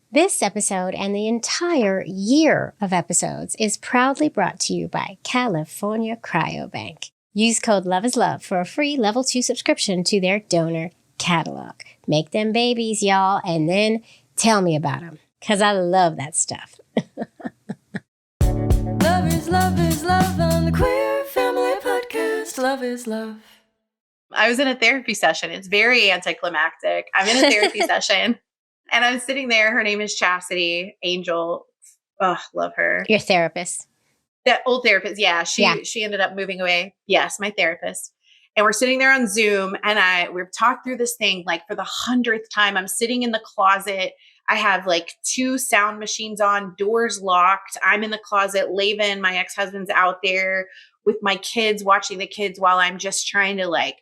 This episode and the entire year of episodes is proudly brought to you by California Cryobank. Use code LOVEISLOVE for a free level 2 subscription to their donor catalog. Make them babies, y'all, and then tell me about them, because I love that stuff. Love is love on the Queer Family Podcast. Love is love. I was in a therapy session. It's very anticlimactic. I'm in a therapy session and I'm sitting there. Her name is Chastity Angel. Oh, love her. Your therapist. That old therapist. Yeah. She ended up moving away. Yes. My therapist. And we're sitting there on Zoom and we've talked through this thing like for the 100th time. I'm sitting in the closet. I have like 2 sound machines on, doors locked. I'm in the closet. Laven, my ex-husband's out there with my kids, watching the kids while I'm just trying to like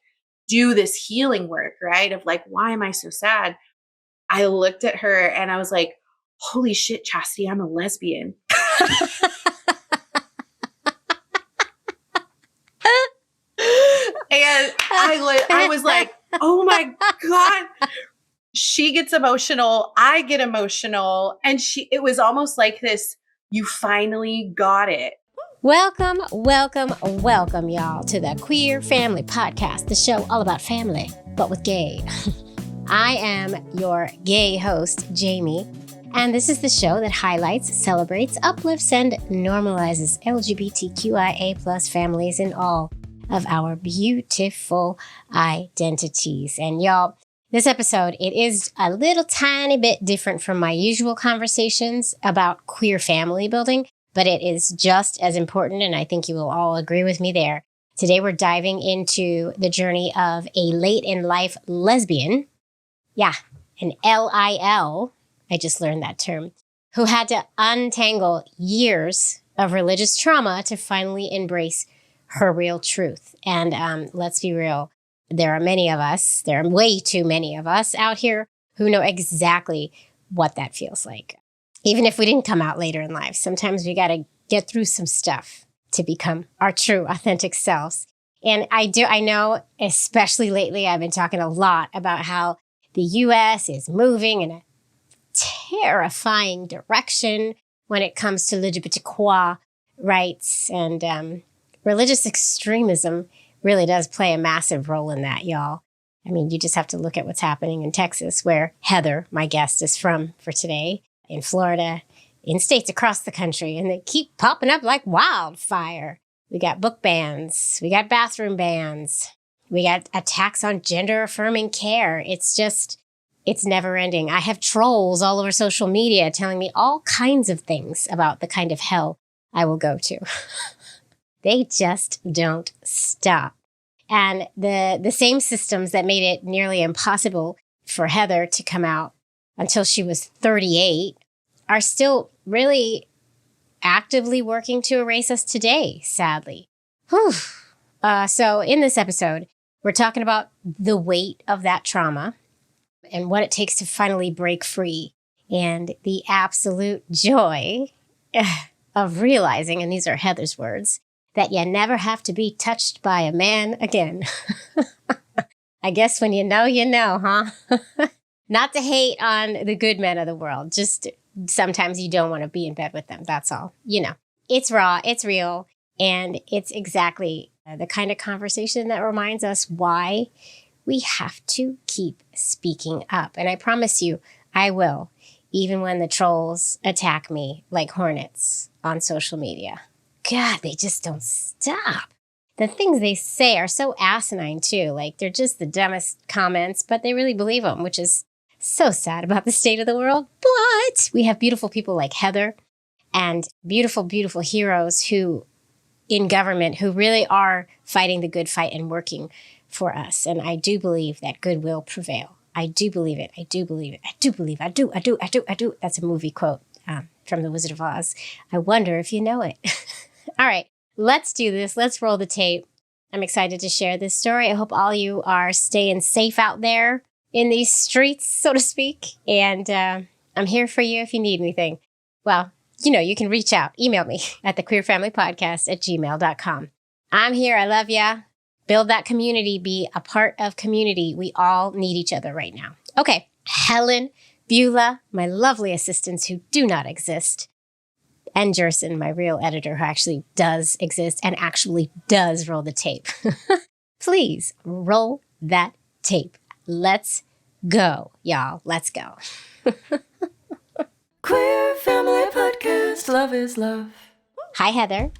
do this healing work, right? Of like, why am I so sad? I looked at her and I was like, holy shit, Chastity, I'm a lesbian. And I was like, oh my God. She gets emotional. I get emotional. And it was almost like this, you finally got it. Welcome, y'all, to the Queer Family Podcast, the show all about family, but with gay. I am your gay host, Jamie, and this is the show that highlights, celebrates, uplifts, and normalizes LGBTQIA plus families in all of our beautiful identities. And y'all, this episode, it is a little tiny bit different from my usual conversations about queer family building, but it is just as important, and I think you will all agree with me there. Today, we're diving into the journey of a late-in-life lesbian. Yeah, an LIL, I just learned that term, who had to untangle years of religious trauma to finally embrace her real truth. And let's be real, there are way too many of us out here who know exactly what that feels like. Even if we didn't come out later in life, sometimes we got to get through some stuff to become our true, authentic selves. And I know, especially lately, I've been talking a lot about how the U.S. is moving in a terrifying direction when it comes to LGBTQIA rights. And religious extremism really does play a massive role in that, y'all. I mean, you just have to look at what's happening in Texas, where Heather, my guest, is from for today, in Florida, in states across the country, and they keep popping up like wildfire. We got book bans, we got bathroom bans, we got attacks on gender-affirming care. It's never ending. I have trolls all over social media telling me all kinds of things about the kind of hell I will go to. They just don't stop. And the same systems that made it nearly impossible for Heather to come out until she was 38 are still really actively working to erase us today, sadly. So in this episode, we're talking about the weight of that trauma and what it takes to finally break free, and the absolute joy of realizing, and these are Heather's words, that you never have to be touched by a man again. I guess when you know, huh? Not to hate on the good men of the world. Just sometimes you don't want to be in bed with them. That's all. You know, it's raw, it's real, and it's exactly the kind of conversation that reminds us why we have to keep speaking up. And I promise you, I will, even when the trolls attack me like hornets on social media. God, they just don't stop. The things they say are so asinine too. Like, they're just the dumbest comments, but they really believe them, which is so sad about the state of the world. But we have beautiful people like Heather and beautiful, beautiful heroes who in government who really are fighting the good fight and working for us. And I do believe that good will prevail. I do believe it. I do believe it. I do believe. I do. That's a movie quote from The Wizard of Oz. I wonder if you know it. All right, let's do this. Let's roll the tape. I'm excited to share this story. I hope all you are staying safe out there in these streets, so to speak. And I'm here for you if you need anything. Well, you know, you can reach out. Email me at thequeerfamilypodcast@gmail.com. I'm here. I love ya. Build that community. Be a part of community. We all need each other right now. Okay. Helen Beulah, my lovely assistants who do not exist, and Jerson, my real editor who actually does exist and actually does roll the tape. Please roll that tape. Let's go, y'all. Let's go. Queer Family Podcast. Love is love. Hi, Heather.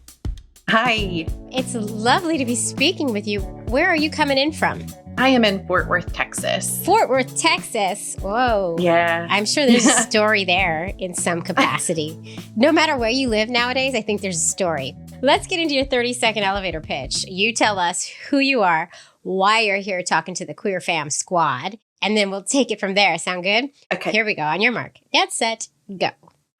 Hi, It's lovely to be speaking with you. Where are you coming in from? I am in Fort Worth, Texas. Fort Worth, Texas. Whoa. Yeah. I'm sure there's a story there in some capacity. No matter where you live nowadays, I think there's a story. Let's get into your 30-second elevator pitch. You tell us who you are, why you're here talking to the Queer Fam Squad, and then we'll take it from there. Sound good? Okay. Here we go. On your mark. Get set. Go.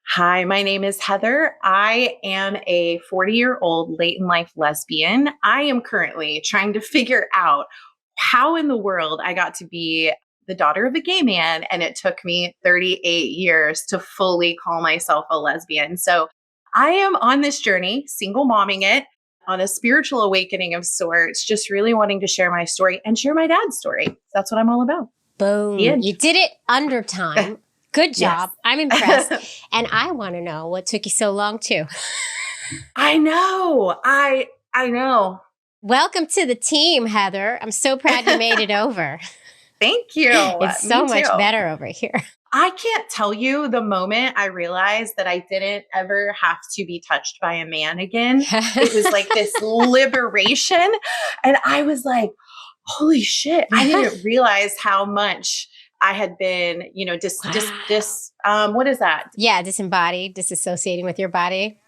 Hi, my name is Heather. I am a 40-year-old late in life lesbian. I am currently trying to figure out how in the world I got to be the daughter of a gay man, and it took me 38 years to fully call myself a lesbian. So I am on this journey, single momming it, on a spiritual awakening of sorts, just really wanting to share my story and share my dad's story. That's what I'm all about. Boom. The end. You did it under time. Good job. Yes. I'm impressed. And I want to know what took you so long too. I know. I know. Welcome to the team, Heather. I'm so proud you made it over. Thank you. It's so Me much too. better over here. I can't tell you the moment I realized that I didn't ever have to be touched by a man again. It was like this liberation. And I was like, holy shit. I didn't realize how much I had been, what is that? Yeah, disembodied, disassociating with your body.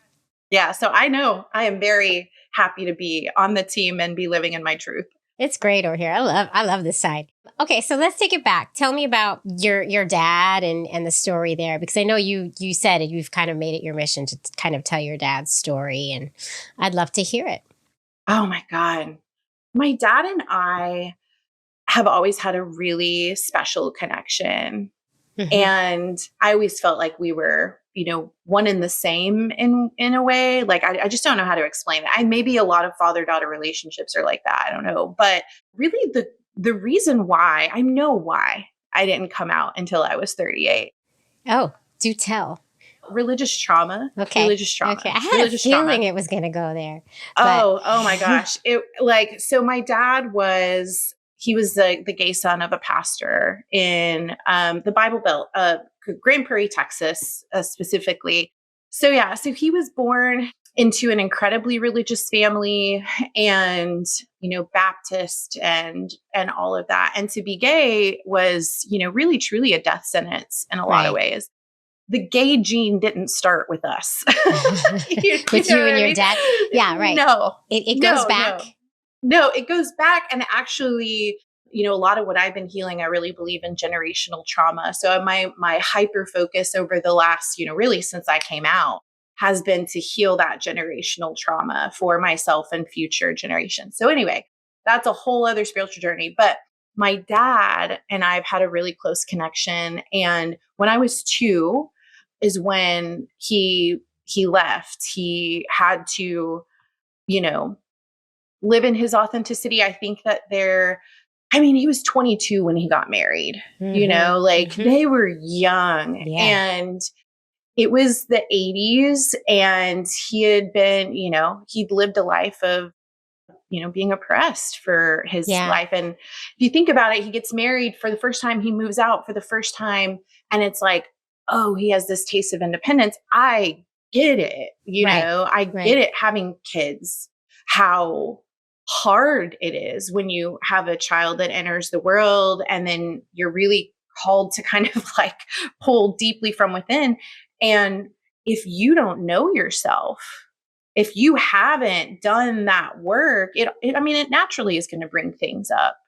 Yeah. So I know I am very happy to be on the team and be living in my truth. It's great over here. I love this side. Okay, so let's take it back. Tell me about your dad and the story there, because I know you said it, you've kind of made it your mission to kind of tell your dad's story, and I'd love to hear it. Oh my God. My dad and I have always had a really special connection. Mhm. And I always felt like we were, one and the same in a way. Like, I just don't know how to explain it. Maybe a lot of father-daughter relationships are like that. I don't know. But really the reason why, I know why I didn't come out until I was 38. Oh, do tell. Religious trauma. Okay. Religious trauma. Okay. I had a feeling it was going to go there. Oh my gosh. So my dad he was the gay son of a pastor in the Bible Belt, Grand Prairie, Texas, specifically. So he was born into an incredibly religious family and, Baptist and all of that. And to be gay was, really truly a death sentence in a lot of ways. The gay gene didn't start with us. With you and your dad? Yeah, right. No. It goes back. No, it goes back. And actually, a lot of what I've been healing, I really believe in generational trauma. So my hyper focus over the last, really since I came out, has been to heal that generational trauma for myself and future generations. So anyway, that's a whole other spiritual journey. But my dad and I've had a really close connection. And when I was 2 is when he left. He had to, live in his authenticity. I think that he was 22 when he got married, they were young. Yeah. And it was the 80s and he had been, he'd lived a life of, being oppressed for his life. And if you think about it, he gets married for the first time, he moves out for the first time. And it's like, oh, he has this taste of independence. I get it. I get it having kids, how hard it is when you have a child that enters the world and then you're really called to kind of like pull deeply from within. And if you don't know yourself, if you haven't done that work, it naturally is going to bring things up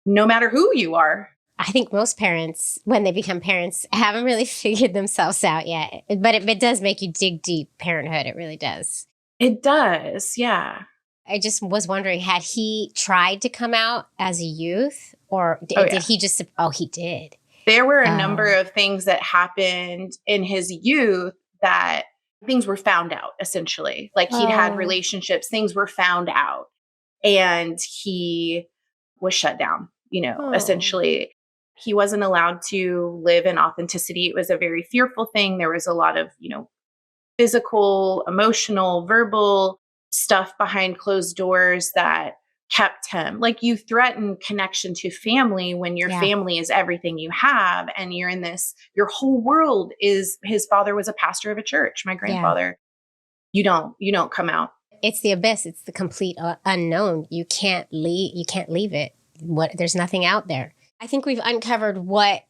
no matter who you are. I think most parents, when they become parents, haven't really figured themselves out yet. But it does make you dig deep, parenthood. It really does. It does. Yeah. I just was wondering, had he tried to come out as a youth or did he just, he did. There were a number of things that happened in his youth that things were found out, essentially. Like he'd had relationships, things were found out, and he was shut down, essentially. He wasn't allowed to live in authenticity. It was a very fearful thing. There was a lot of, physical, emotional, verbal stuff behind closed doors that kept him. Like, you threaten connection to family when your family is everything you have. And you're in this, your whole world is, his father was a pastor of a church. My grandfather, you don't come out. It's the abyss. It's the complete unknown. You can't leave it. There's nothing out there. I think we've uncovered what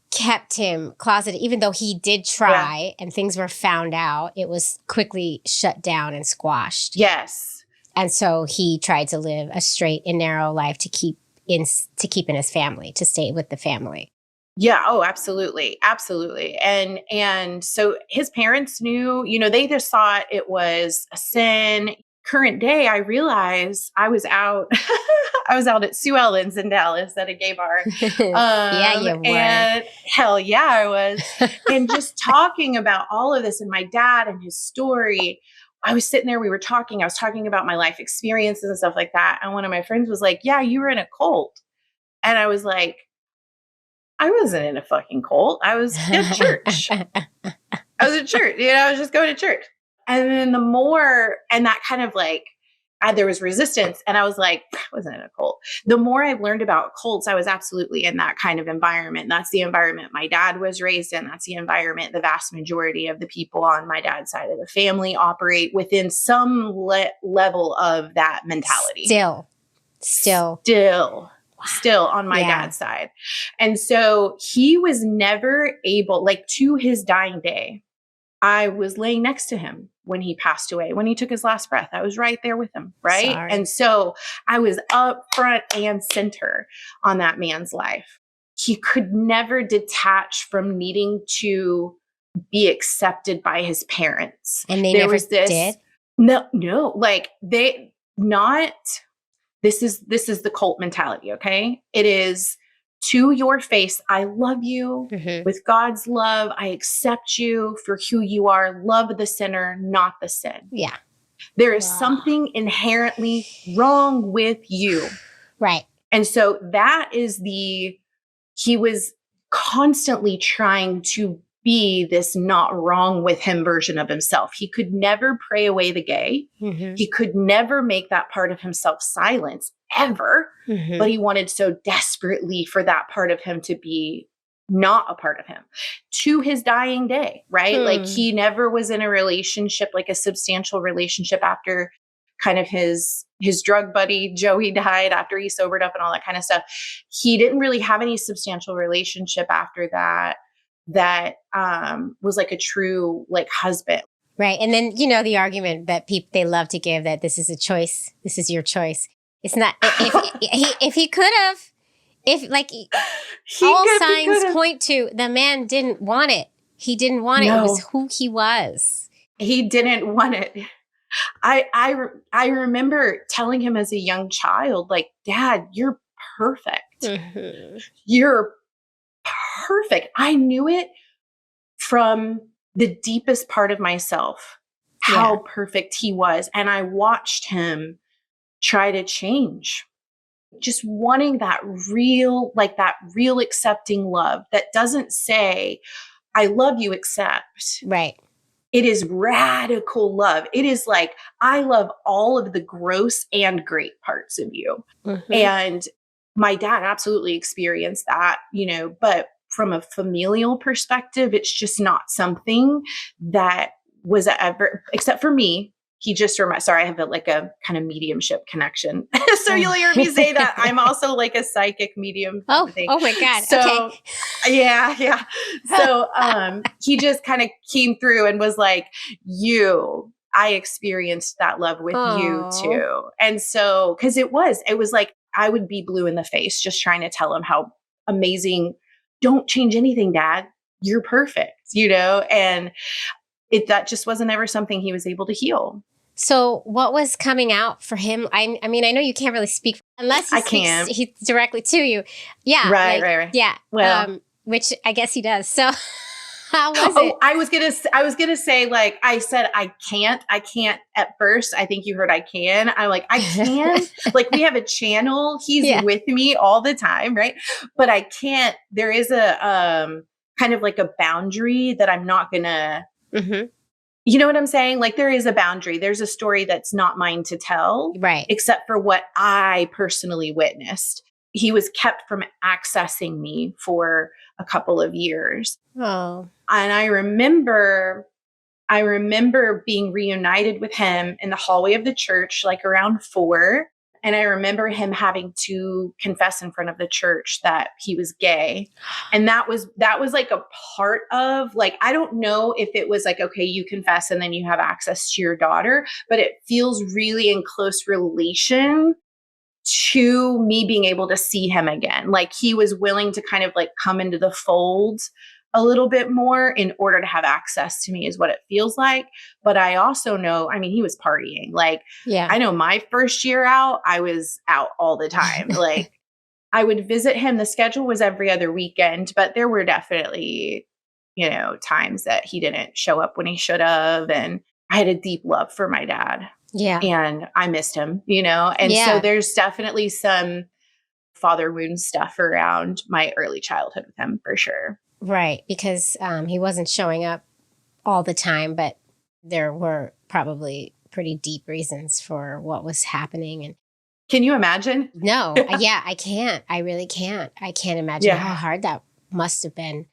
kept him closeted, even though he did try and things were found out. It was quickly shut down and squashed. Yes. And so he tried to live a straight and narrow life to keep in his family, to stay with the family. Yeah. Oh, absolutely. Absolutely. And so his parents knew, they just thought it was a sin. Current day, I realized I was out at Sue Ellen's in Dallas at a gay bar. Yeah, you were. And hell yeah, I was. And just talking about all of this and my dad and his story, I was sitting there, I was talking about my life experiences and stuff like that. And one of my friends was like, yeah, you were in a cult. And I was like, I wasn't in a fucking cult. I was at church. I was at church. I was just going to church. And then that kind of like, there was resistance. And I was like, I wasn't in a cult. The more I learned about cults, I was absolutely in that kind of environment. That's the environment my dad was raised in. That's the environment the vast majority of the people on my dad's side of the family operate within some level of that mentality. Still on my dad's side. And so he was never able, like, to his dying day, I was laying next to him when he passed away, when he took his last breath. I was right there with him. Right. Sorry. And so I was up front and center on that man's life. He could never detach from needing to be accepted by his parents. And they never did? No, like this is the cult mentality. Okay. It is, to your face, I love you with God's love. I accept you for who you are. Love the sinner, not the sin. Yeah. There is something inherently wrong with you. Right. And so that is he was constantly trying to be this not wrong with him version of himself. He could never pray away the gay. He could never make that part of himself silence ever. But he wanted so desperately for that part of him to be not a part of him to his dying day, right? Like, he never was in a relationship, like a substantial relationship, after kind of his drug buddy Joey died, after he sobered up and all that kind of stuff. He didn't really have any substantial relationship after that was like a true, like, husband. Right. And then, the argument that they love to give, that this is a choice. This is your choice. It's not, if he could have, all signs point to the man didn't want it. He didn't want it. It was who he was. He didn't want it. I remember telling him as a young child, like, Dad, you're perfect. You're perfect. I knew it from the deepest part of myself, how perfect he was. And I watched him try to change, just wanting that real accepting love that doesn't say, I love you, accept. Right. It is radical love. It is like, I love all of the gross and great parts of you. And my dad absolutely experienced that, but from a familial perspective, it's just not something that was ever, except for me. He just sorry, I have a kind of mediumship connection. So you'll hear me say that I'm also like a psychic medium. Oh my God. So, okay. Yeah. So he just kind of came through and was like, I experienced that love with you too. And so, because it was like, I would be blue in the face just trying to tell him how amazing. Don't change anything, Dad. You're perfect, and that just wasn't ever something he was able to heal. So what was coming out for him? I mean, I know you can't really speak unless he speaks directly to you. Yeah. Right. Yeah. Well, which I guess he does. So How was it? I was gonna say, like, I said, I can't at first. I think you heard I can. I'm like, I can. Like, we have a channel. He's with me all the time, right? But I can't. There is a kind of like a boundary that I'm not gonna. Mm-hmm. You know what I'm saying? Like, there is a boundary. There's a story that's not mine to tell, right? Except for what I personally witnessed. He was kept from accessing me for a couple of years. Oh. And I remember being reunited with him in the hallway of the church, like around 4. And I remember him having to confess in front of the church that he was gay. And that was like a part of, like, I don't know if it was like, okay, you confess and then you have access to your daughter, but it feels really in close relation to me being able to see him again. Like, he was willing to kind of like come into the fold a little bit more in order to have access to me, is what it feels like. But I also know, I mean, he was partying. Like, I know my first year out, I was out all the time. Like, I would visit him. The schedule was every other weekend, but there were definitely, you know, times that he didn't show up when he should have. And I had a deep love for my dad. Yeah. And I missed him, you know? And so there's definitely some father wound stuff around my early childhood with him, for sure. Right. Because he wasn't showing up all the time, but there were probably pretty deep reasons for what was happening. And can you imagine? No. I can't. I really can't. I can't imagine how hard that must have been.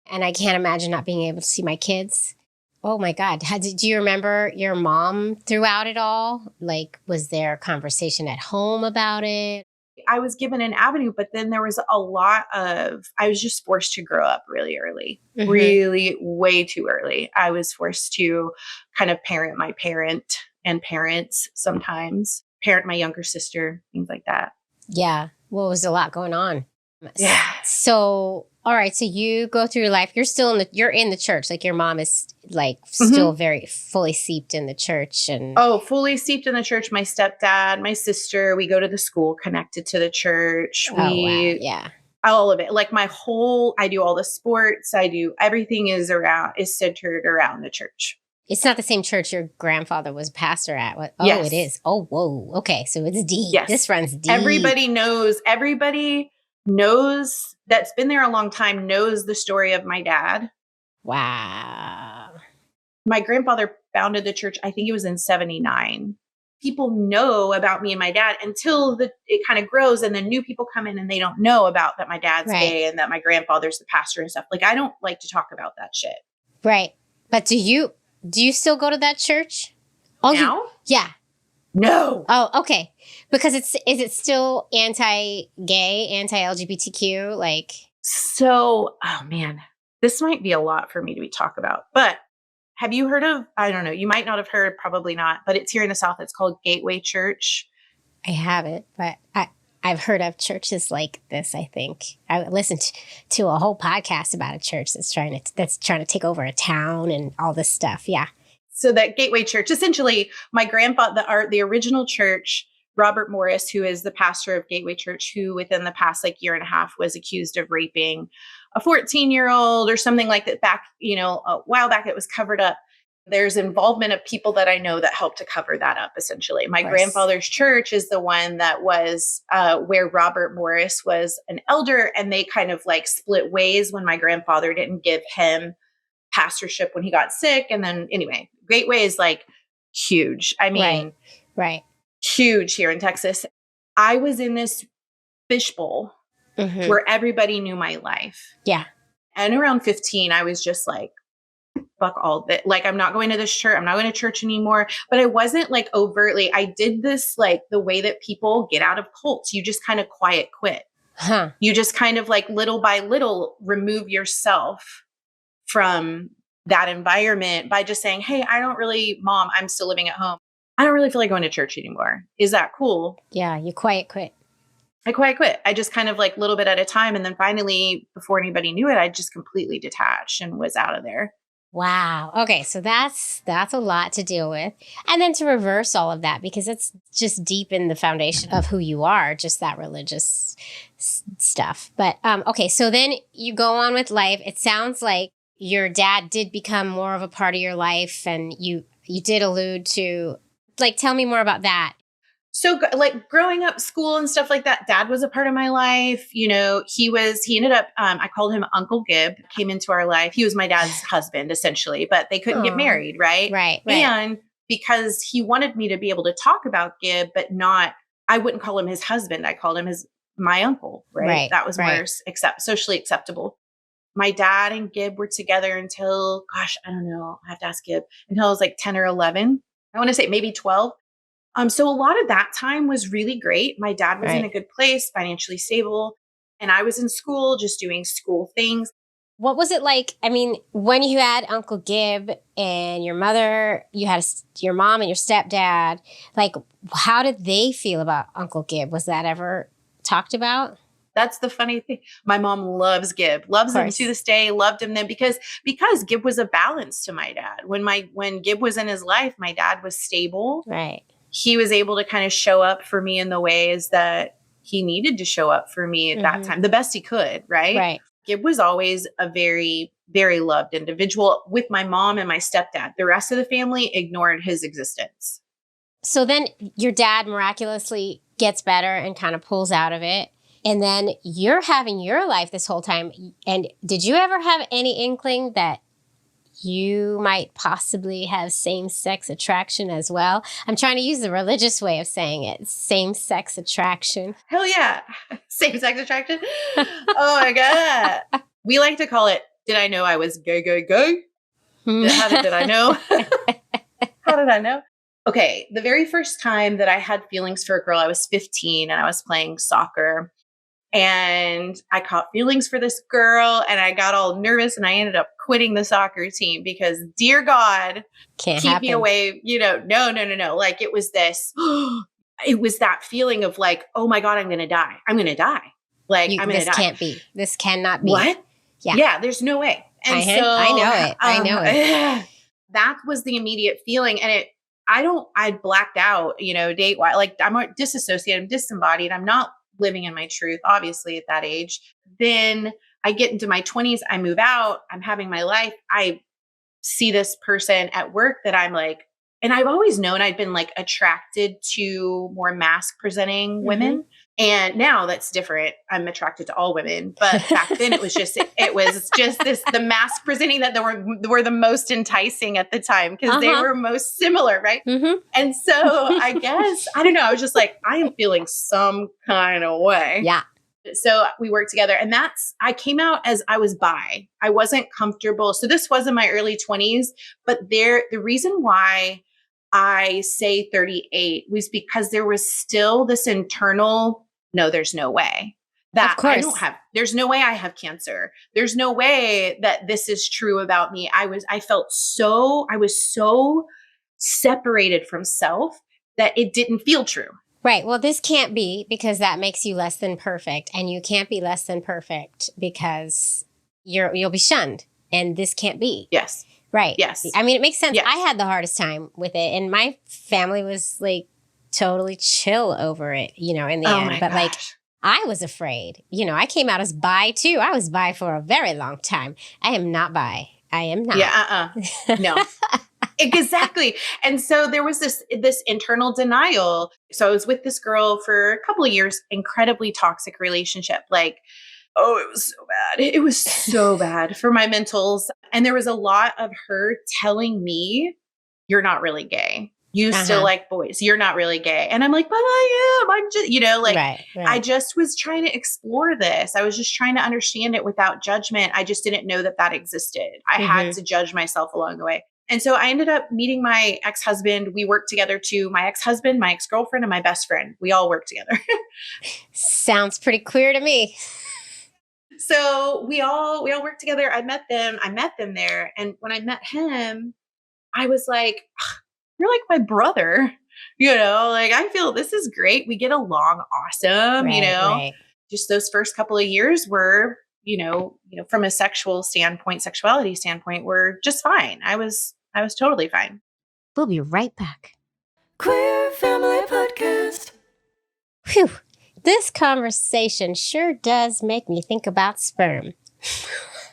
And I can't imagine not being able to see my kids. Oh my God. Do you remember your mom throughout it all? Like, was there a conversation at home about it? I was given an avenue, but then there was a lot of, I was just forced to grow up really early, really way too early. I was forced to kind of parent my parent and parents sometimes, parent my younger sister, things like that. Yeah. Well, it was a lot going on. Yeah. So, all right. So you go through your life. You're in the church. Like, your mom is like still very fully seeped in the church. And fully steeped in the church. My stepdad, my sister, we go to the school connected to the church. All of it. Like, I do all the sports. I do everything is centered around the church. It's not the same church your grandfather was pastor at. Yes. It is. Oh, whoa. Okay. So it's deep. Yes. This runs deep. Everybody knows that's been there a long time, knows the story of my dad. Wow. My grandfather founded the church, I think it was in 79. People know about me and my dad until it kind of grows, and then new people come in and they don't know about that my dad's gay and that my grandfather's the pastor and stuff. Like, I don't like to talk about that shit. Right. But do you still go to that church? Oh, now? Yeah. No. Oh, okay. Because is it still anti-gay, anti-LGBTQ? Like, so, oh man, this might be a lot for me to talk about, but have you heard of, I don't know, you might not have heard, probably not, but it's here in the South. It's called Gateway Church. I haven't, but I've heard of churches like this, I think. I listened to a whole podcast about a church that's trying to take over a town and all this stuff. Yeah. So that Gateway Church, essentially, my grandfather, the original church, Robert Morris, who is the pastor of Gateway Church, who within the past year and a half was accused of raping a 14-year-old or something like that back, a while back. It was covered up. There's involvement of people that I know that helped to cover that up, essentially. My grandfather's church is the one that was where Robert Morris was an elder, and they kind of like split ways when my grandfather didn't give him pastorship when he got sick. And then anyway, Gateway is like huge. I mean, right. Huge here in Texas. I was in this fishbowl where everybody knew my life. Yeah. And around 15, I was just like, fuck all that. Like, I'm not going to this church. I'm not going to church anymore. But I wasn't like overtly. I did this like the way that people get out of cults. You just kind of quiet quit. Huh. You just kind of like little by little remove yourself from that environment by just saying, hey, Mom, I'm still living at home. I don't really feel like going to church anymore. Is that cool? Yeah, you quiet quit. I quiet quit. I just kind of like little bit at a time. And then finally, before anybody knew it, I just completely detached and was out of there. Wow. Okay. So that's a lot to deal with. And then to reverse all of that, because it's just deep in the foundation of who you are, just that religious stuff. But okay. So then you go on with life. It sounds like your dad did become more of a part of your life, and you did allude to, like, tell me more about that. So like growing up, school and stuff like that, dad was a part of my life. You know, he ended up, I called him Uncle Gib, came into our life. He was my dad's husband essentially, but they couldn't get married. Right. Right. And because he wanted me to be able to talk about Gib, but I wouldn't call him his husband. I called him my uncle. Right. That was more socially acceptable. My dad and Gib were together until, gosh, I don't know. I have to ask Gib, until I was like 10 or 11. I want to say maybe 12. So a lot of that time was really great. My dad was in a good place, financially stable, and I was in school, just doing school things. What was it like? I mean, when you had Uncle Gib and your mother, you had your mom and your stepdad, like, how did they feel about Uncle Gib? Was that ever talked about? That's the funny thing. My mom loves Gib, loves him to this day, loved him then because Gib was a balance to my dad. When Gib was in his life, my dad was stable. Right. He was able to kind of show up for me in the ways that he needed to show up for me at that time, the best he could. Right. Gib was always a very, very loved individual with my mom and my stepdad. The rest of the family ignored his existence. So then your dad miraculously gets better and kind of pulls out of it. And then you're having your life this whole time. And did you ever have any inkling that you might possibly have same-sex attraction as well? I'm trying to use the religious way of saying it. Same-sex attraction. Hell yeah. Same-sex attraction. Oh my God. We like to call it, did I know I was gay? How did I know? How did I know? Okay. The very first time that I had feelings for a girl, I was 15 and I was playing soccer. And I caught feelings for this girl and I got all nervous and I ended up quitting the soccer team because, dear God, keep me away. You know, no. Like it was it was that feeling of like, oh my God, I'm going to die. I'm going to die. Like I'm going to die. This can't be. This cannot be. What? Yeah, there's no way. And I know it. That was the immediate feeling. And I blacked out, date wise. Like I'm disassociated, I'm disembodied. I'm not living in my truth, obviously, at that age. Then I get into my 20s, I move out, I'm having my life. I see this person at work that I'm like, and I've always known I'd been like attracted to more mask presenting women. And now that's different. I'm attracted to all women. But back then it was just the mask presenting that were the most enticing at the time because they were most similar. Right. And so I guess, I don't know. I was just like, I am feeling some kind of way. Yeah. So we worked together and I came out as I was bi. I wasn't comfortable. So this was in my early 20s, but the reason why I say 38 was because there was still this internal, no, there's no way that there's no way I have cancer. There's no way that this is true about me. I was so separated from self that it didn't feel true. Right. Well, this can't be because that makes you less than perfect, and you can't be less than perfect because you'll be shunned, and this can't be. Yes. Right. Yes. I mean, it makes sense. Yes. I had the hardest time with it, and my family was like totally chill over it, in the end. But like, I was afraid. I came out as bi too. I was bi for a very long time. I am not bi. I am not. Yeah. No. Exactly. And so there was this internal denial. So I was with this girl for a couple of years, incredibly toxic relationship. Like, oh, it was so bad. It was so bad for my mentals. And there was a lot of her telling me, you're not really gay. You still like boys. You're not really gay. And I'm like, but I am. I'm just, right. I just was trying to explore this. I was just trying to understand it without judgment. I just didn't know that existed. I had to judge myself along the way. And so I ended up meeting my ex-husband. We worked together too. My ex-husband, my ex-girlfriend, and my best friend. We all worked together. Sounds pretty queer to me. So we all worked together. I met them there. And when I met him, I was like, you're like my brother, like I feel this is great. We get along awesome, right. Just those first couple of years were, from a sexuality standpoint, we're just fine. I was totally fine. We'll be right back. Queer Family Podcast. Whew. This conversation sure does make me think about sperm.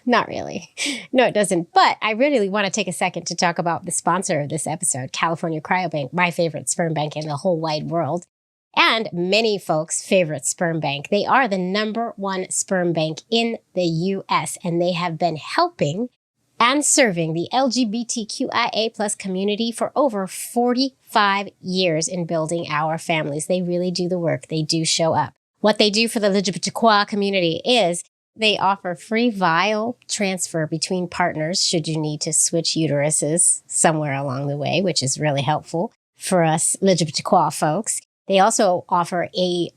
Not really. No, it doesn't. But I really want to take a second to talk about the sponsor of this episode, California Cryobank, my favorite sperm bank in the whole wide world, and many folks' favorite sperm bank. They are the #1 sperm bank in the U.S., and they have been helping and serving the LGBTQIA plus community for over 45 years in building our families. They really do the work. They do show up. What they do for the LGBTQIA community is they offer free vial transfer between partners should you need to switch uteruses somewhere along the way, which is really helpful for us LGBTQIA folks. They also offer a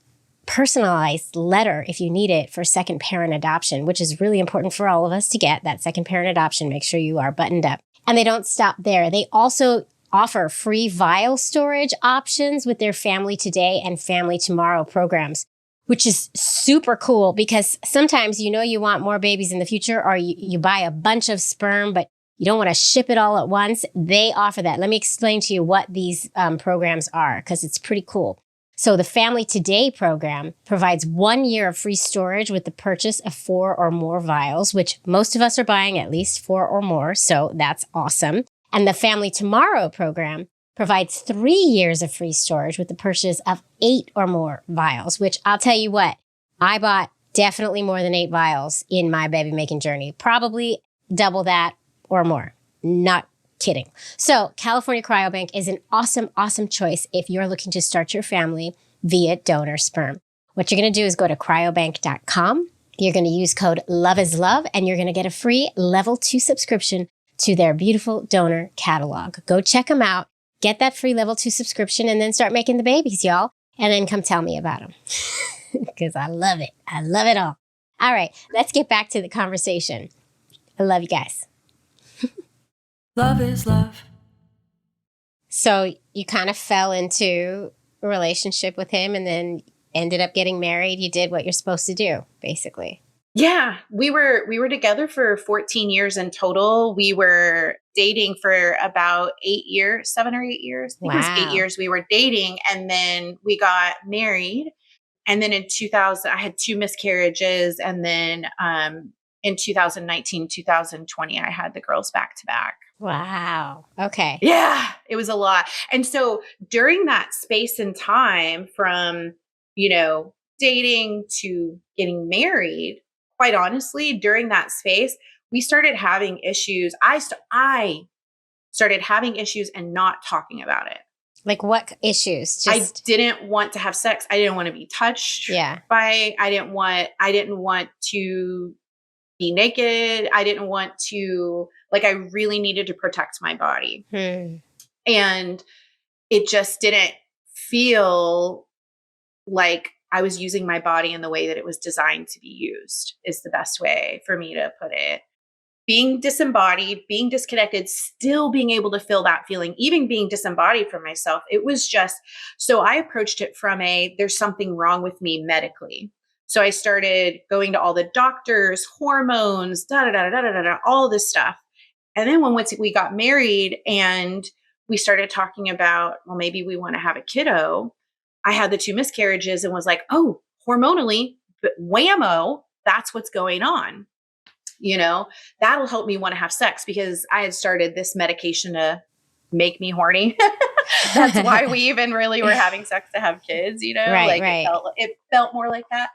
personalized letter if you need it for second parent adoption, which is really important for all of us to get that second parent adoption. Make sure you are buttoned up. And they don't stop there. They also offer free vial storage options with their Family Today and Family Tomorrow programs, which is super cool because sometimes you want more babies in the future, or you buy a bunch of sperm, but you don't want to ship it all at once. They offer that. Let me explain to you what these programs are because it's pretty cool. So the Family Today program provides 1 year of free storage with the purchase of 4 or more vials, which most of us are buying at least 4 or more. So that's awesome. And the Family Tomorrow program provides 3 years of free storage with the purchase of 8 or more vials, which I'll tell you what, I bought definitely more than 8 vials in my baby making journey, probably double that or more. Not kidding. So California Cryobank is an awesome, awesome choice if you're looking to start your family via donor sperm. What you're going to do is go to cryobank.com. You're going to use code LOVEISLOVE, and you're going to get a free level 2 subscription to their beautiful donor catalog. Go check them out. Get that free level 2 subscription and then start making the babies, y'all. And then come tell me about them because I love it. I love it all. All right, let's get back to the conversation. I love you guys. Love is love. So you kind of fell into a relationship with him and then ended up getting married. You did what you're supposed to do, basically. Yeah, we were together for 14 years in total. We were dating for about 8 years, 7 or 8 years. I think it was 8 years we were dating, and then we got married. And then in 2000, I had 2 miscarriages, and then in 2019, 2020, I had the girls back to back. Wow. Okay. Yeah, it was a lot. And so during that space and time from, dating to getting married, quite honestly, during that space, we started having issues. I started having issues and not talking about it. Like what issues? I didn't want to have sex. I didn't want to be touched by. I didn't want to be naked. I didn't want to, I really needed to protect my body. And it just didn't feel like I was using my body in the way that it was designed to be used, is the best way for me to put it. Being disembodied, being disconnected, still being able to feel that feeling, even being disembodied from myself. It was just, so I approached it from there's something wrong with me medically. So I started going to all the doctors, hormones, all this stuff. And then once we got married and we started talking about, well, maybe we want to have a kiddo, I had the 2 miscarriages and was like, oh, hormonally, but whammo, that's what's going on. That'll help me want to have sex because I had started this medication to make me horny. That's why we even really were having sex to have kids, Right. It felt more like that.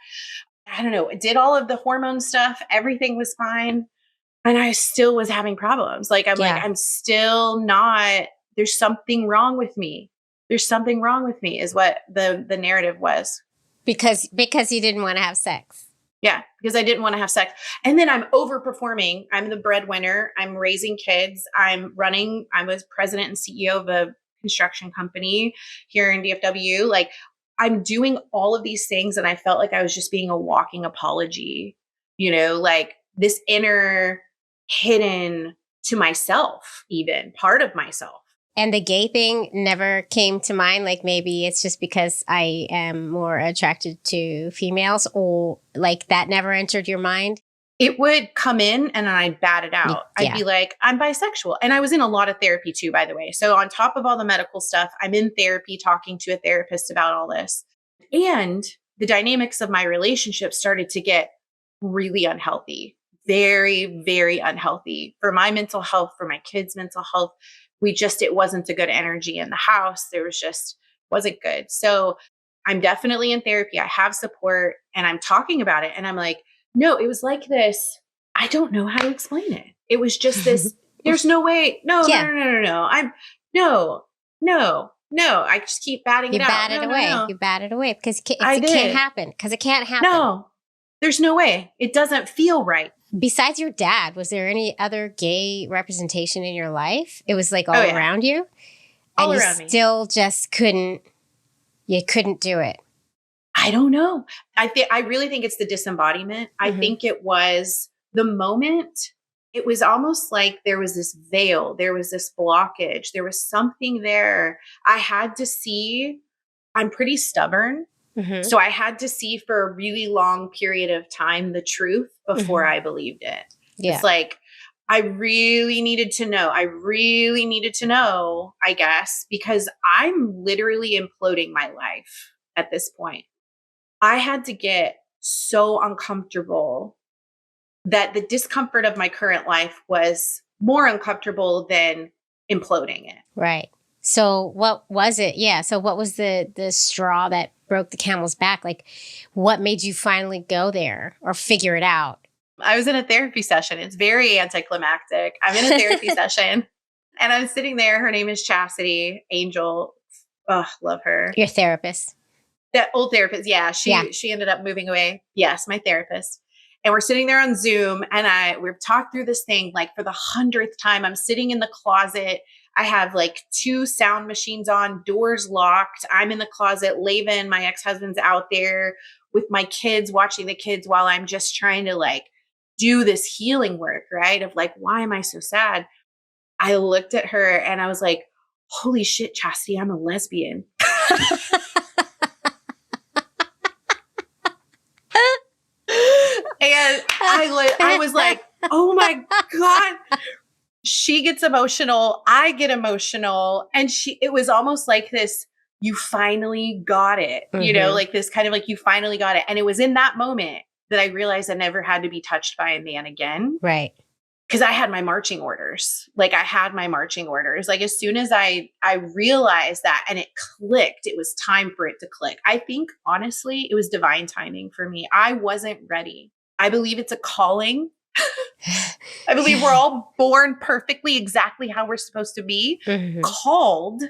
I don't know. It did all of the hormone stuff. Everything was fine. And I still was having problems. I'm still not, there's something wrong with me. There's something wrong with me is what the narrative was. Because you didn't want to have sex. Yeah, because I didn't want to have sex. And then I'm overperforming. I'm the breadwinner. I'm raising kids. I was president and CEO of a construction company here in DFW. I'm doing all of these things and I felt like I was just being a walking apology, this inner hidden to myself, even part of myself. And the gay thing never came to mind. Maybe it's just because I am more attracted to females, or that never entered your mind. It would come in and I'd bat it out. I'd be like, I'm bisexual. And I was in a lot of therapy too, by the way. So on top of all the medical stuff, I'm in therapy talking to a therapist about all this. And the dynamics of my relationship started to get really unhealthy very, very unhealthy for my mental health, for my kids' mental health. It wasn't a good energy in the house. Wasn't good. So I'm definitely in therapy. I have support and I'm talking about it. And I'm like, no, it was like this. I don't know how to explain it. It was just this, there's no way. No. No. I just keep batting it out. You bat it away because it can't happen. Because it can't happen. No, there's no way. It doesn't feel right. Besides your dad, was there any other gay representation in your life? It was like all around you? All and around you me. Still just couldn't do it. I don't know. I really think it's the disembodiment. I think it was the moment. It was almost like there was this veil. There was this blockage. There was something there. I had to see. I'm pretty stubborn. So I had to see for a really long period of time the truth before I believed it. Yeah. It's like, I really needed to know, I guess, because I'm literally imploding my life at this point. I had to get so uncomfortable that the discomfort of my current life was more uncomfortable than imploding it. Right. So what was it? Yeah. So what was the straw that broke the camel's back? Like, what made you finally go there or figure it out? I was in a therapy session. It's very anticlimactic. I'm in a therapy session and I'm sitting there. Her name is Chastity Angel. Oh, love her. Your therapist. That old therapist. Yeah. She ended up moving away. Yes. My therapist. And we're sitting there on Zoom and we've talked through this thing like for the 100th time. I'm sitting in the closet. I have like 2 sound machines on, doors locked. I'm in the closet. Laven, my ex-husband's out there with my kids, watching the kids while I'm just trying to like do this healing work, right? Of like, why am I so sad? I looked at her and I was like, holy shit, Chastity, I'm a lesbian. And I was like, oh my God. She gets emotional. I get emotional. And it was almost like this, you finally got it, like this kind of like, you finally got it. And it was in that moment that I realized I never had to be touched by a man again. Right. Because I had my marching orders. Like as soon as I realized that and it clicked, it was time for it to click. I think honestly, it was divine timing for me. I wasn't ready. I believe it's a calling. I believe we're all born perfectly exactly how we're supposed to be, called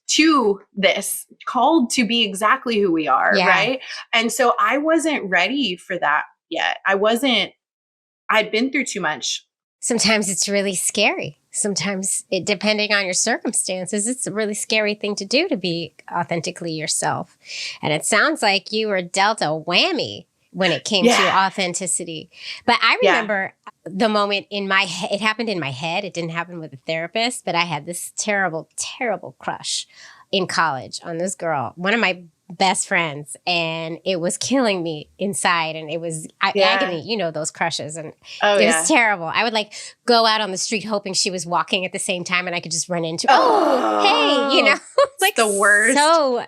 to this, called to be exactly who we are. Yeah. Right. And so I wasn't ready for that yet. I'd been through too much. Sometimes it's really scary. Sometimes depending on your circumstances, it's a really scary thing to do, to be authentically yourself. And it sounds like you were dealt a whammy when it came to authenticity. But I remember the moment in my head, it happened in my head. It didn't happen with a therapist, but I had this terrible, terrible crush in college on this girl, one of my best friends, and it was killing me inside. And it was agony, those crushes. And it was terrible. I would like go out on the street hoping she was walking at the same time and I could just run into, hey, like the worst. So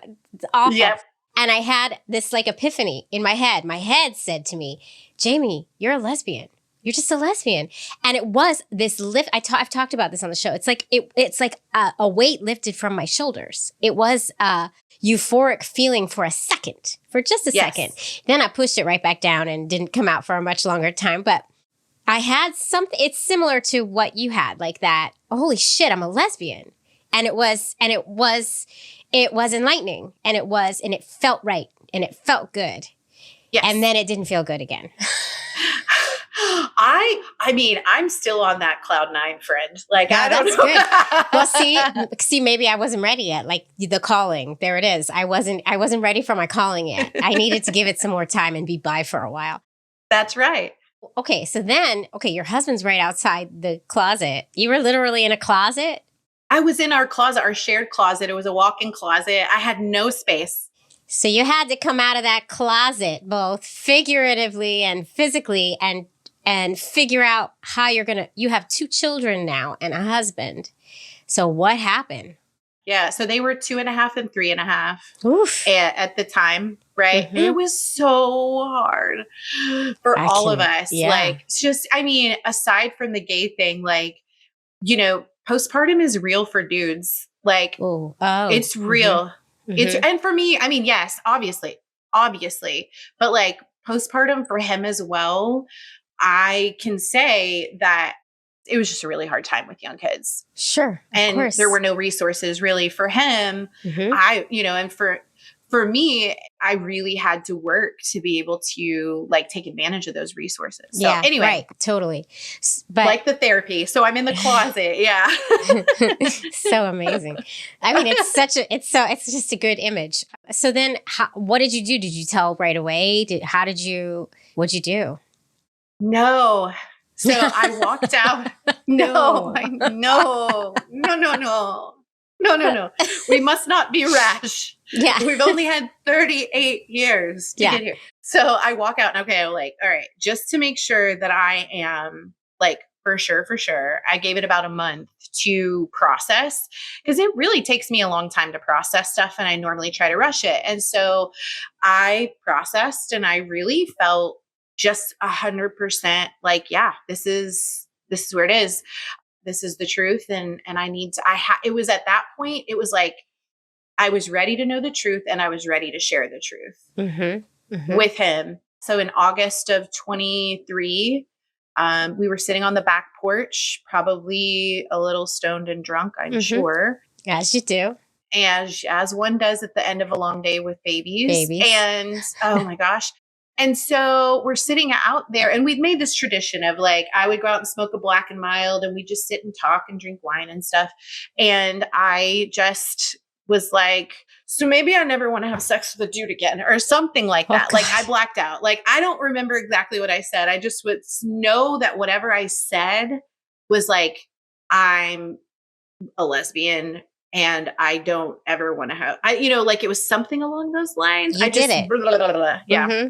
awful. Yep. And I had this like epiphany in my head. My head said to me, Jamie, you're a lesbian. You're just a lesbian. And it was this lift. I've talked about this on the show. It's like it's like a weight lifted from my shoulders. It was a euphoric feeling for just a second. Then I pushed it right back down and didn't come out for a much longer time. But I had something. It's similar to what you had, like that. Holy shit, I'm a lesbian. And it was enlightening, and it felt right, and it felt good. Yes. And then it didn't feel good again. I mean, I'm still on that cloud 9, friend. Like, I don't know. That's good. Well, see, maybe I wasn't ready yet. Like the calling, there it is. I wasn't ready for my calling yet. I needed to give it some more time and be by for a while. That's right. Okay. So then, your husband's right outside the closet. You were literally in a closet? I was in our closet, our shared closet. It was a walk-in closet. I had no space. So you had to come out of that closet, both figuratively and physically, and figure out how you have 2 children now and a husband. So what happened? Yeah. So they were 2.5 and 3.5 Oof. at the time. Right. Mm-hmm. It was so hard for all of us. Yeah. Like, it's just, I mean, aside from the gay thing, like, you know, postpartum is real for dudes. Like, it's real. Mm-hmm. It's, and for me, I mean, yes, obviously, but like postpartum for him as well, I can say that it was just a really hard time with young kids. Sure. And there were no resources really for him. Mm-hmm. And for me, I really had to work to be able to like take advantage of those resources. So anyway, right, totally. But like the therapy. So I'm in the closet. Yeah. So amazing. I mean, it's just a good image. So then what did you do? Did you tell right away? What'd you do? No. So I walked out. No. We must not be rash. Yeah. We've only had 38 years to get here. So I walk out and I'm like, all right, just to make sure that I am like, for sure. I gave it about a month to process because it really takes me a long time to process stuff. And I normally try to rush it. And so I processed and I really felt just 100% like, yeah, this is where it is. This is the truth. And I need to, it was at that point, it was like, I was ready to know the truth and I was ready to share the truth with him. So in August of 23, we were sitting on the back porch, probably a little stoned and drunk, I'm sure. As you do. As one does at the end of a long day with babies. And oh my gosh. And so we're sitting out there and we'd made this tradition of like, I would go out and smoke a black and mild and we just sit and talk and drink wine and stuff. And I just was like, so maybe I never want to have sex with a dude again or something like that. Like I blacked out. Like, I don't remember exactly what I said. I just would know that whatever I said was like, I'm a lesbian and I don't ever want to have, like it was something along those lines. You did it. Blah, blah, blah, blah. Yeah. Mm-hmm.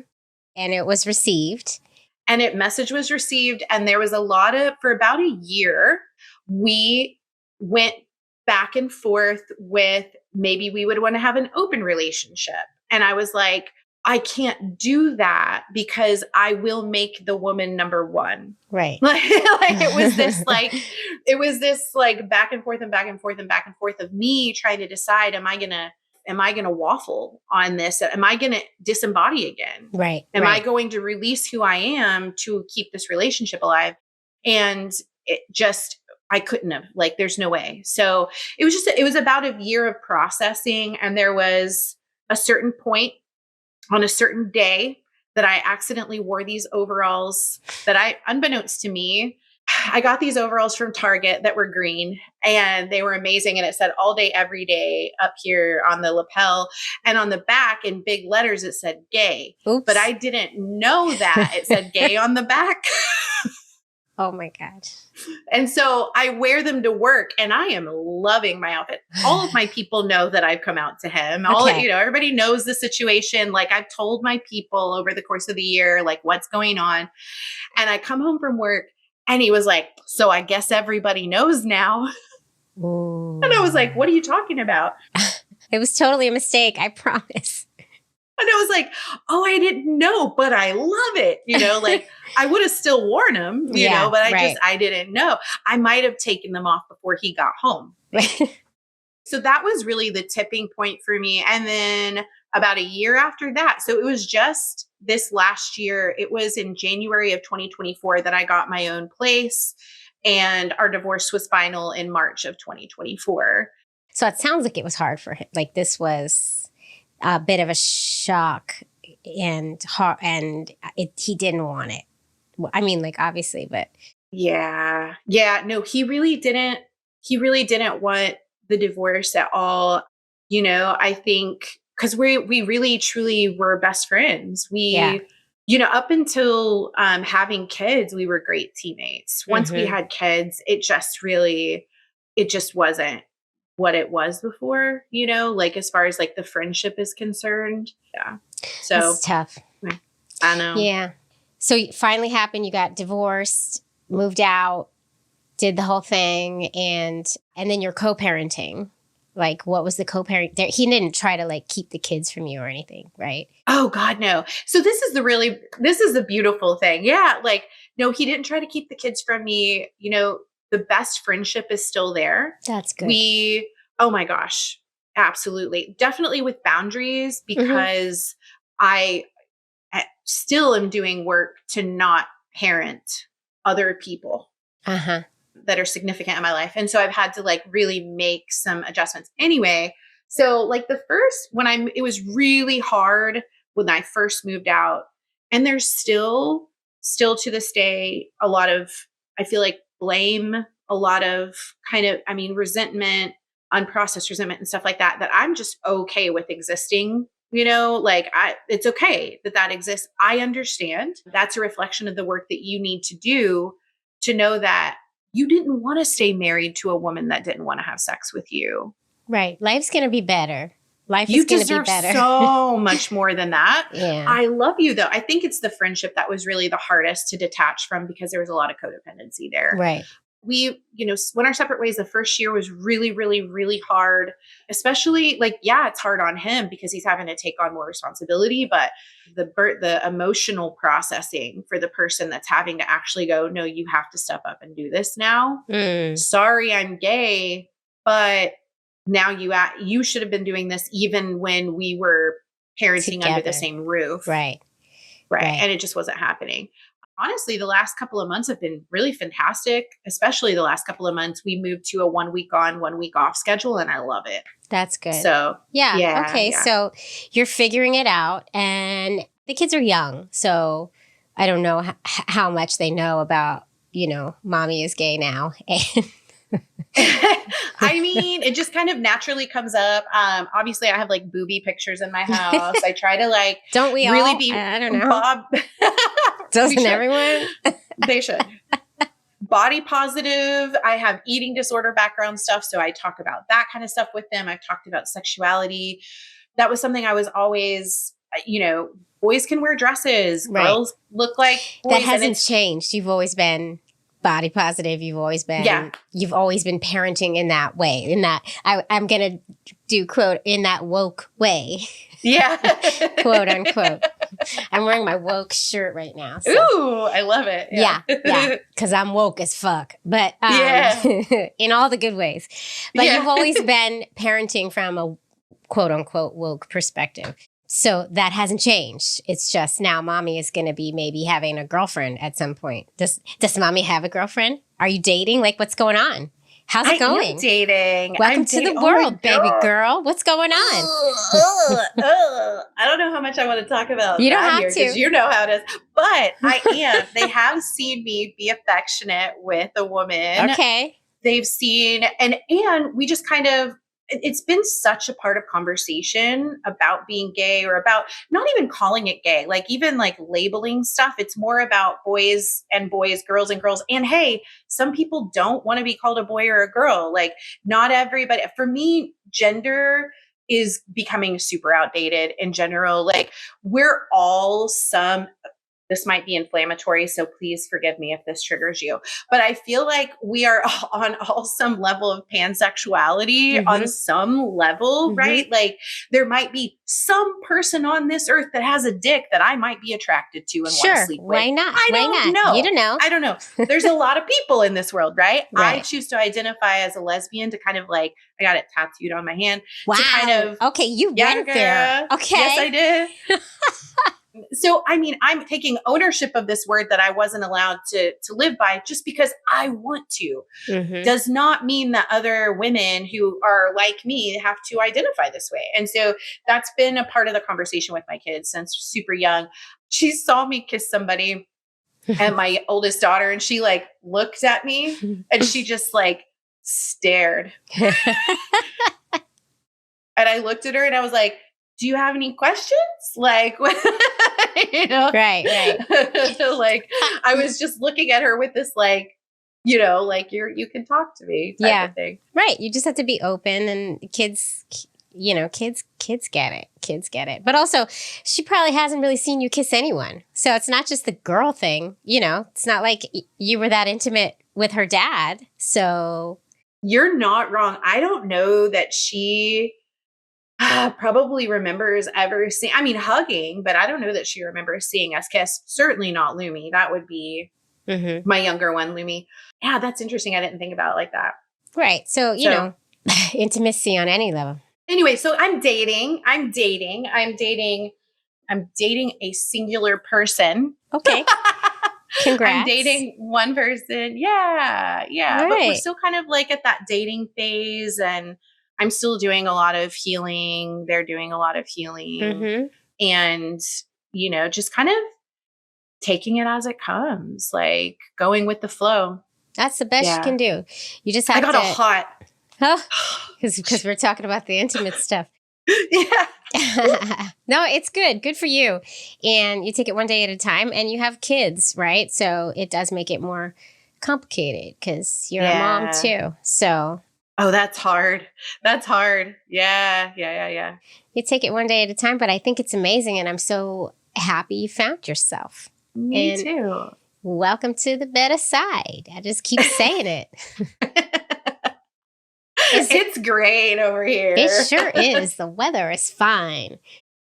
And it was received. And message was received. And there was for about a year, we went back and forth with maybe we would want to have an open relationship. And I was like, I can't do that because I will make the woman number one. Right. Like it was this back and forth and back and forth and back and forth of me trying to decide, am I going to waffle on this? Am I going to disembody again? Right. Am I going to release who I am to keep this relationship alive? And I couldn't have, like, there's no way. So it was about a year of processing. And there was a certain point on a certain day that I accidentally wore these overalls that unbeknownst to me, I got these overalls from Target that were green and they were amazing. And it said all day, every day up here on the lapel, and on the back in big letters, it said gay. Oops. But I didn't know that it said gay on the back. Oh my God. And so I wear them to work and I am loving my outfit. All of my people know that I've come out to him. Everybody knows the situation. Like I've told my people over the course of the year, like what's going on. And I come home from work and he was like, so I guess everybody knows now. Ooh. And I was like, what are you talking about? It was totally a mistake. I promise. And I was like, oh, I didn't know, but I love it. Like I would have still worn them, but I didn't know. I might have taken them off before he got home. So that was really the tipping point for me. And then about a year after that, so it was just this last year, it was in January of 2024 that I got my own place and our divorce was final in March of 2024. So it sounds like it was hard for him. Like this was a bit of a shock and hard, and he didn't want it. I mean, like obviously, but yeah, no, he really didn't want the divorce at all. I think because we really truly were best friends. Up until having kids, we were great teammates. Once we had kids, it just wasn't what it was before, like as far as like the friendship is concerned. Yeah. So it's tough. I know. Yeah. So it finally happened. You got divorced, moved out, did the whole thing. And then you're co-parenting. Like, what was the co-parent there? He didn't try to like keep the kids from you or anything, right? Oh God, no. So this is the beautiful thing. Yeah. Like, no, he didn't try to keep the kids from me. You know, the best friendship is still there. That's good. Oh my gosh, absolutely. Definitely with boundaries, because I still am doing work to not parent other people that are significant in my life. And so I've had to like really make some adjustments anyway. So like it was really hard when I first moved out, and there's still to this day, a lot of, I feel like, blame, a lot of kind of, resentment, unprocessed resentment and stuff like that, that I'm just okay with existing. You know, like it's okay that exists. I understand that's a reflection of the work that you need to do to know that you didn't want to stay married to a woman that didn't want to have sex with you. Right. Life's going to be better. Life You is going to be deserve better. so much more than that. Yeah. I love you though. I think it's the friendship that was really the hardest to detach from, because there was a lot of codependency there. Right. We, went our separate ways. The first year was really, really, really hard, especially like, yeah, it's hard on him because he's having to take on more responsibility, but the emotional processing for the person that's having to actually go, no, you have to step up and do this now. Sorry, I'm gay, but now you should have been doing this even when we were parenting Together. under the same roof. Right. And it just wasn't happening. Honestly, the last couple of months have been really fantastic, especially the last couple of months. We moved to a 1 week on, 1 week off schedule, and I love it. That's good. So, yeah. Okay. Yeah. So you're figuring it out, and the kids are young. So I don't know how much they know about, mommy is gay now. It just kind of naturally comes up. Obviously I have like booby pictures in my house. I try to like, don't we really all? be, I don't know. Bob. Doesn't everyone? They should. Body positive. I have eating disorder background stuff. So I talk about that kind of stuff with them. I've talked about sexuality. That was something I was always, boys can wear dresses. Right. Girls look like boys. That hasn't changed. You've always been body positive. You've always been parenting in that way, in that I'm going to do quote, in that woke way. Yeah. Quote unquote. I'm wearing my woke shirt right now. So. Ooh, I love it. Yeah. Because I'm woke as fuck. But in all the good ways. But you've always been parenting from a quote unquote woke perspective. So that hasn't changed. It's just now mommy is going to be maybe having a girlfriend at some point. Does mommy have a girlfriend? Are you dating? Like, what's going on? How's it going? I'm dating. Welcome to the world, baby girl. What's going on? I don't know how much I want to talk about. You don't have to. Because you know how it is. But I am. They have seen me be affectionate with a woman. Okay. They've seen, and we just kind of, it's been such a part of conversation about being gay, or about not even calling it gay, like even like labeling stuff. It's more about boys and boys, girls and girls. And hey, some people don't want to be called a boy or a girl. Like not everybody, for me, gender is becoming super outdated in general. Like we're all this might be inflammatory, so please forgive me if this triggers you. But I feel like we are on some level of pansexuality on some level, right? Like there might be some person on this earth that has a dick that I might be attracted to and want to sleep with. Why not? I don't know. You don't know. I don't know. There's a lot of people in this world, right? I choose to identify as a lesbian, to kind of like, I got it tattooed on my hand. Wow. To kind of, okay, you went there. Okay. Yes, I did. So, I'm taking ownership of this word that I wasn't allowed to live by just because I want to. Does not mean that other women who are like me have to identify this way. And so that's been a part of the conversation with my kids since super young. She saw me kiss somebody and my oldest daughter, and she like looked at me and she just like stared. And I looked at her and I was like, do you have any questions? Like, Right. Like, I was just looking at her with this, like, like you can talk to me type of thing. Right. You just have to be open, and kids get it. Kids get it. But also, she probably hasn't really seen you kiss anyone. So it's not just the girl thing, it's not like you were that intimate with her dad. So You're not wrong. I don't know that she probably remembers ever seeing, I mean, hugging, but I don't know that she remembers seeing us kiss. Certainly not Lumi. That would be my younger one, Lumi. Yeah, that's interesting. I didn't think about it like that. Right. So, you know, intimacy on any level. Anyway, so I'm dating a singular person. Okay. Congrats. I'm dating one person. Yeah. Right. But we're still kind of like at that dating phase, and I'm still doing a lot of healing. They're doing a lot of healing. And, you know, just kind of taking it as it comes, like going with the flow. That's the best you can do. You just have to. I got a hot. Because we're talking about the intimate stuff. Yeah. No, it's good. Good for you. And you take it one day at a time, and you have kids, right? So it does make it more complicated because you're a mom too. So. Oh, that's hard. That's hard. Yeah. You take it one day at a time, but I think it's amazing. And I'm so happy you found yourself. Me too. Welcome to the better side. I just keep saying it. It's great over here. It sure is. The weather is fine.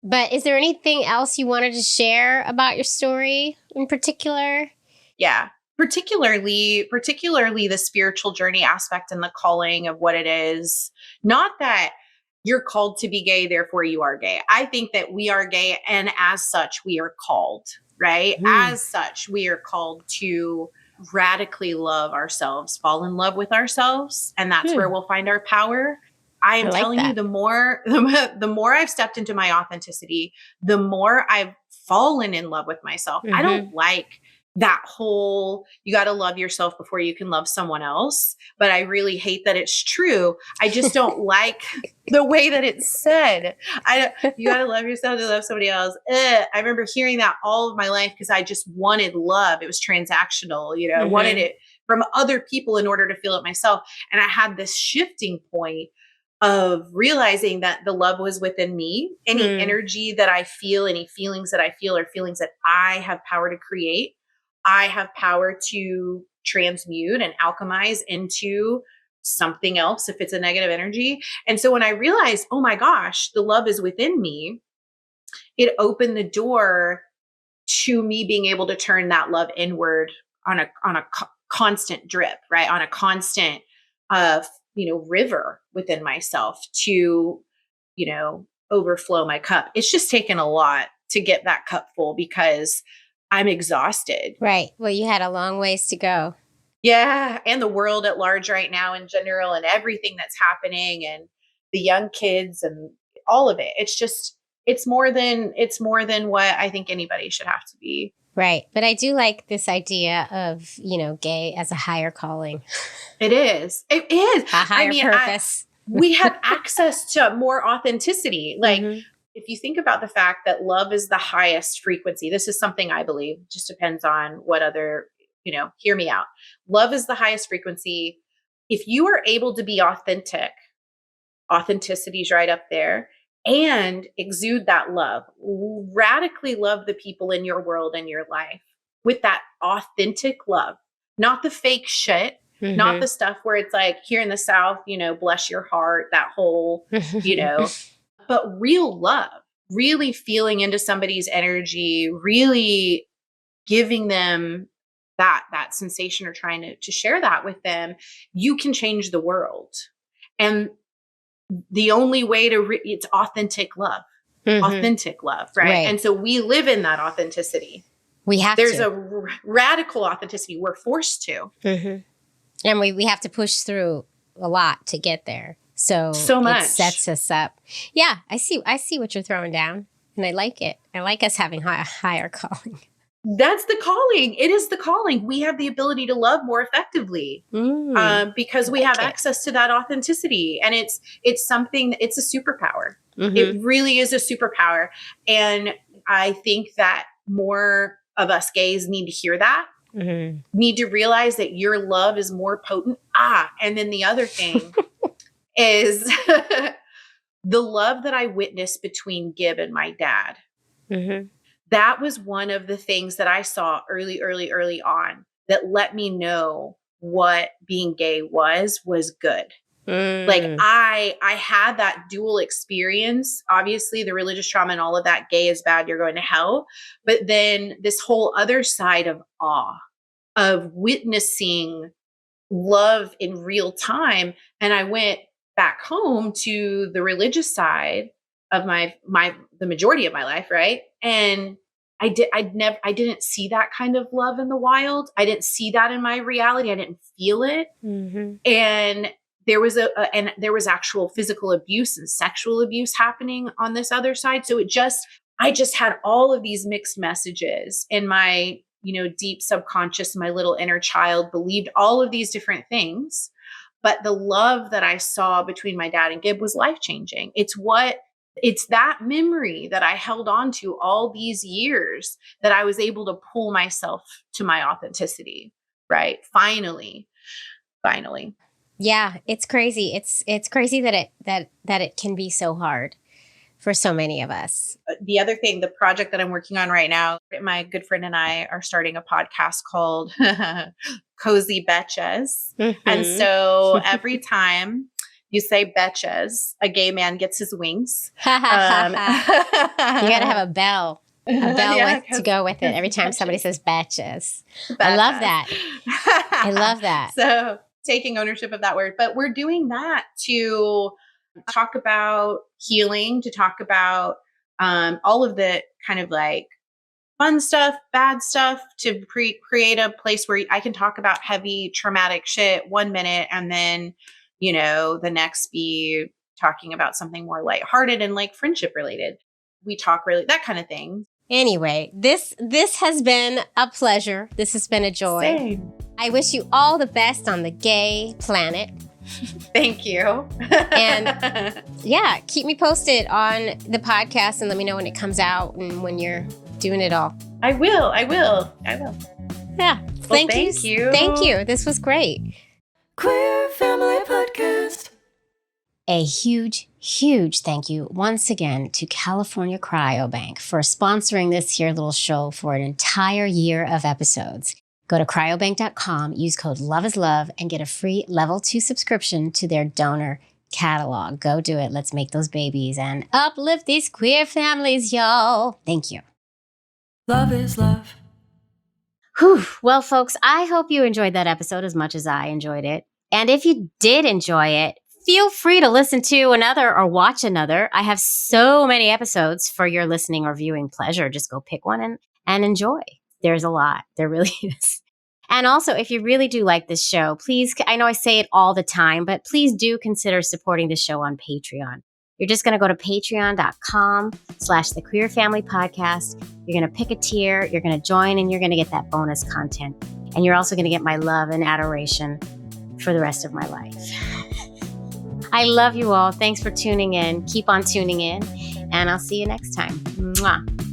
But is there anything else you wanted to share about your story in particular? Yeah. Particularly the spiritual journey aspect and the calling of what it is. Not that you're called to be gay, therefore you are gay. I think that we are gay, and as such, we are called, right? As such, we are called to radically love ourselves, fall in love with ourselves, and that's where we'll find our power. I am telling you, the more I've stepped into my authenticity, the more I've fallen in love with myself. I don't like that whole, you got to love yourself before you can love someone else. But I really hate that it's true. I just don't like the way that it's said. You got to love yourself to love somebody else. I remember hearing that all of my life because I just wanted love. It was transactional, you know, I wanted it from other people in order to feel it myself. And I had this shifting point of realizing that the love was within me. Any energy that I feel, any feelings that I feel are feelings that I have power to create. I have power to transmute and alchemize into something else if it's a negative energy. And so when I realized, oh my gosh, the love is within me, it opened the door to me being able to turn that love inward on a constant drip, right? On a constant, river within myself to, overflow my cup. It's just taken a lot to get that cup full because I'm exhausted. Right. Well, you had a long ways to go. Yeah. And the world at large right now in general, and everything that's happening, and the young kids and all of it. It's more than what I think anybody should have to be. Right. But I do like this idea of, gay as a higher calling. It is. It is. A higher purpose. We have access to more authenticity. Like, if you think about the fact that love is the highest frequency, this is something I believe, just depends on what other, hear me out. Love is the highest frequency. If you are able to be authentic, authenticity is right up there, and exude that love, radically love the people in your world and your life with that authentic love, not the fake shit, not the stuff where it's like here in the South, bless your heart, that whole, but real love, really feeling into somebody's energy, really giving them that sensation or trying to share that with them, you can change the world. And the only way it's authentic love, right? And so we live in that authenticity. There's a radical authenticity we're forced to. And we have to push through a lot to get there. So much. It sets us up. Yeah, I see what you're throwing down, and I like it. I like us having higher calling. That's the calling. It is the calling. We have the ability to love more effectively because we have access to that authenticity, and it's something. It's a superpower. It really is a superpower, and I think that more of us gays need to hear that. Need to realize that your love is more potent. And then the other thing is the love that I witnessed between Gib and my dad. That was one of the things that I saw early on that let me know what being gay was good. Mm. Like I had that dual experience. Obviously the religious trauma and all of that, gay is bad, you're going to hell. But then this whole other side of awe, of witnessing love in real time. And I went back home to the religious side of the majority of my life. Right. And I didn't see that kind of love in the wild. I didn't see that in my reality. I didn't feel it. Mm-hmm. And there was there was actual physical abuse and sexual abuse happening on this other side. So I just had all of these mixed messages, and my, deep subconscious, my little inner child believed all of these different things. But the love that I saw between my dad and Gib was life-changing. It's that memory that I held on to all these years that I was able to pull myself to my authenticity, right? Finally. Yeah, it's crazy. It's crazy that it can be so hard for so many of us. The other thing, the project that I'm working on right now, my good friend and I are starting a podcast called Cozy Betches. Mm-hmm. And so every time you say Betches, a gay man gets his wings. You got to have a bell. To go with it every time somebody says Betches. I love that. I love that. So taking ownership of that word, but we're doing that to talk about healing, to talk about all of the kind of like fun stuff, bad stuff, to create a place where I can talk about heavy traumatic shit 1 minute, and then, the next be talking about something more lighthearted and like friendship related. We talk really that kind of thing. Anyway, this has been a pleasure. This has been a joy. Same. I wish you all the best on the gay planet. Thank you. And yeah, keep me posted on the podcast and let me know when it comes out and when you're doing it all. I will. Yeah. Thank you. Thank you. This was great. Queer Family Podcast. A huge, huge thank you once again to California Cryobank for sponsoring this here little show for an entire year of episodes. Go to cryobank.com, use code LOVEISLOVE, and get a free level 2 subscription to their donor catalog. Go do it. Let's make those babies and uplift these queer families, y'all. Thank you. Love is love. Whew. Well, folks, I hope you enjoyed that episode as much as I enjoyed it. And if you did enjoy it, feel free to listen to another or watch another. I have so many episodes for your listening or viewing pleasure. Just go pick one and enjoy. There's a lot. There really is. And also, if you really do like this show, please, I know I say it all the time, but please do consider supporting the show on Patreon. You're just going to go to patreon.com/The Queer Family Podcast. You're going to pick a tier, you're going to join, and you're going to get that bonus content. And you're also going to get my love and adoration for the rest of my life. I love you all. Thanks for tuning in. Keep on tuning in, and I'll see you next time. Mwah.